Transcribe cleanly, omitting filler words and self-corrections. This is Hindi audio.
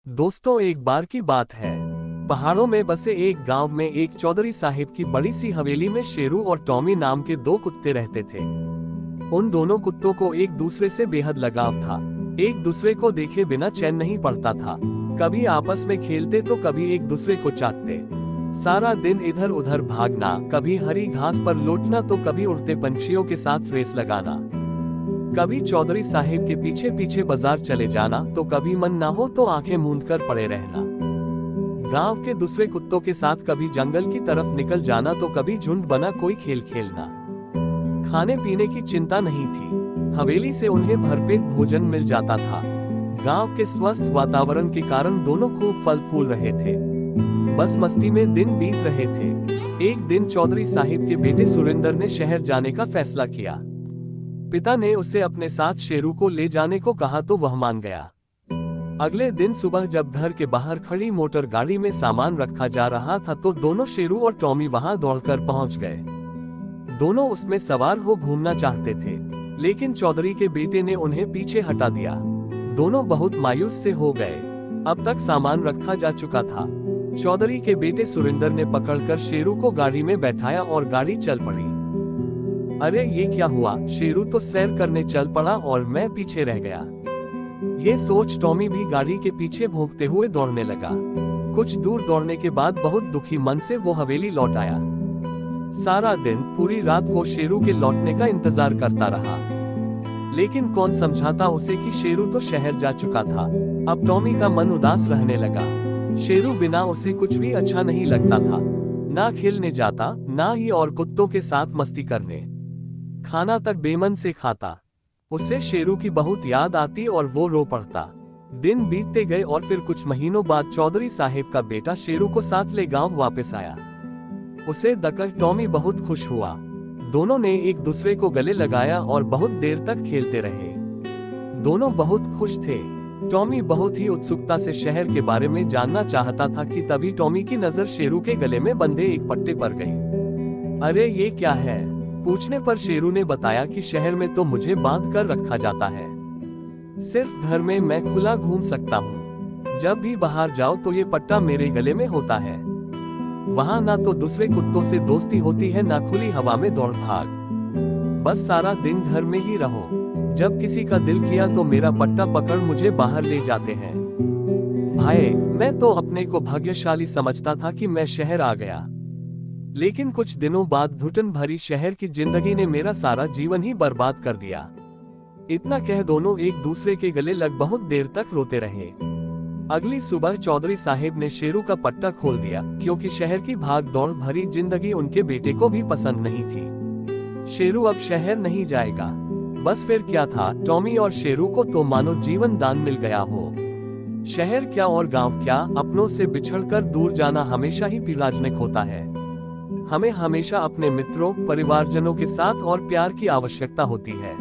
दोस्तों, एक बार की बात है। पहाड़ों में बसे एक गांव में एक चौधरी साहिब की बड़ी सी हवेली में शेरू और टॉमी नाम के दो कुत्ते रहते थे। उन दोनों कुत्तों को एक दूसरे से बेहद लगाव था। एक दूसरे को देखे बिना चैन नहीं पड़ता था। कभी आपस में खेलते तो कभी एक दूसरे को चाटते। सारा दिन इधर उधर भागना, कभी हरी घास पर लौटना तो कभी उड़ते पंछियों के साथ रेस लगाना। कभी चौधरी साहिब के पीछे पीछे बाजार चले जाना तो कभी मन ना हो तो आंखें मूंद कर पड़े रहना। गांव के दूसरे कुत्तों के साथ कभी जंगल की तरफ निकल जाना तो कभी झुंड बना कोई खेल खेलना। खाने पीने की चिंता नहीं थी। हवेली से उन्हें भरपेट भोजन मिल जाता था। गांव के स्वस्थ वातावरण के कारण दोनों खूब फल फूल रहे थे। बस मस्ती में दिन बीत रहे थे। एक दिन चौधरी साहिब के बेटे सुरेंद्र ने शहर जाने का फैसला किया। पिता ने उसे अपने साथ शेरू को ले जाने को कहा तो वह मान गया। अगले दिन सुबह जब घर के बाहर खड़ी मोटर गाड़ी में सामान रखा जा रहा था तो दोनों शेरू और टॉमी वहां दौड़कर पहुंच गए। दोनों उसमें सवार हो घूमना चाहते थे, लेकिन चौधरी के बेटे ने उन्हें पीछे हटा दिया। दोनों बहुत मायूस से हो गए। अब तक सामान रखा जा चुका था। चौधरी के बेटे सुरेंद्र ने पकड़कर शेरू को गाड़ी में बैठाया और गाड़ी चल पड़ी। अरे ये क्या हुआ, शेरू तो सैर करने चल पड़ा और मैं पीछे रह गया। ये सोच टॉमी भी गाड़ी के पीछे भौंकते हुए दौड़ने लगा। कुछ दूर दौड़ने के बाद बहुत दुखी मन से वो हवेली लौट आया। सारा दिन पूरी रात वो शेरू के लौटने का इंतजार करता रहा, लेकिन कौन समझाता उसे कि शेरू तो शहर जा चुका था। अब टॉमी का मन उदास रहने लगा। शेरू बिना उसे कुछ भी अच्छा नहीं लगता था। ना खेलने जाता, ना ही और कुत्तों के साथ मस्ती करने। खाना तक बेमन से खाता। उसे शेरू की बहुत याद आती और वो रो पड़ता। दिन बीतते गए और फिर कुछ महीनों बाद चौधरी साहिब का बेटा शेरू को साथ ले गांव वापस आया। उसे देखकर टॉमी बहुत खुश हुआ। दोनों ने एक दूसरे को गले लगाया और बहुत देर तक खेलते रहे। दोनों बहुत खुश थे। टॉमी बहुत ही उत्सुकता से शहर के बारे में जानना चाहता था कि तभी टॉमी की नजर शेरू के गले में बंधे एक पट्टे पर गई। अरे ये क्या है? पूछने पर शेरू ने बताया कि शहर में तो मुझे बांध कर रखा जाता है। सिर्फ घर में मैं खुला घूम सकता हूँ। जब भी बाहर जाओ तो ये पट्टा मेरे गले में होता है। वहाँ ना तो दूसरे कुत्तों से दोस्ती होती है, ना खुली हवा में दौड़ भाग। बस सारा दिन घर में ही रहो। जब किसी का दिल किया तो मेरा पट्टा पकड़ मुझे बाहर ले जाते हैं। भाई, मैं तो अपने को भाग्यशाली समझता था कि मैं शहर आ गया, लेकिन कुछ दिनों बाद घुटन भरी शहर की जिंदगी ने मेरा सारा जीवन ही बर्बाद कर दिया। इतना कह दोनों एक दूसरे के गले लग बहुत देर तक रोते रहे। अगली सुबह चौधरी साहिब ने शेरू का पट्टा खोल दिया, क्योंकि शहर की भाग दौड़ भरी जिंदगी उनके बेटे को भी पसंद नहीं थी। शेरू अब शहर नहीं जाएगा। बस फिर क्या था, टॉमी और शेरू को तो मानो जीवन दान मिल गया हो। शहर क्या और गांव क्या, अपनों से बिछड़कर दूर जाना हमेशा ही पीड़ाजनक होता है। हमें हमेशा अपने मित्रों, परिवारजनों के साथ और प्यार की आवश्यकता होती है।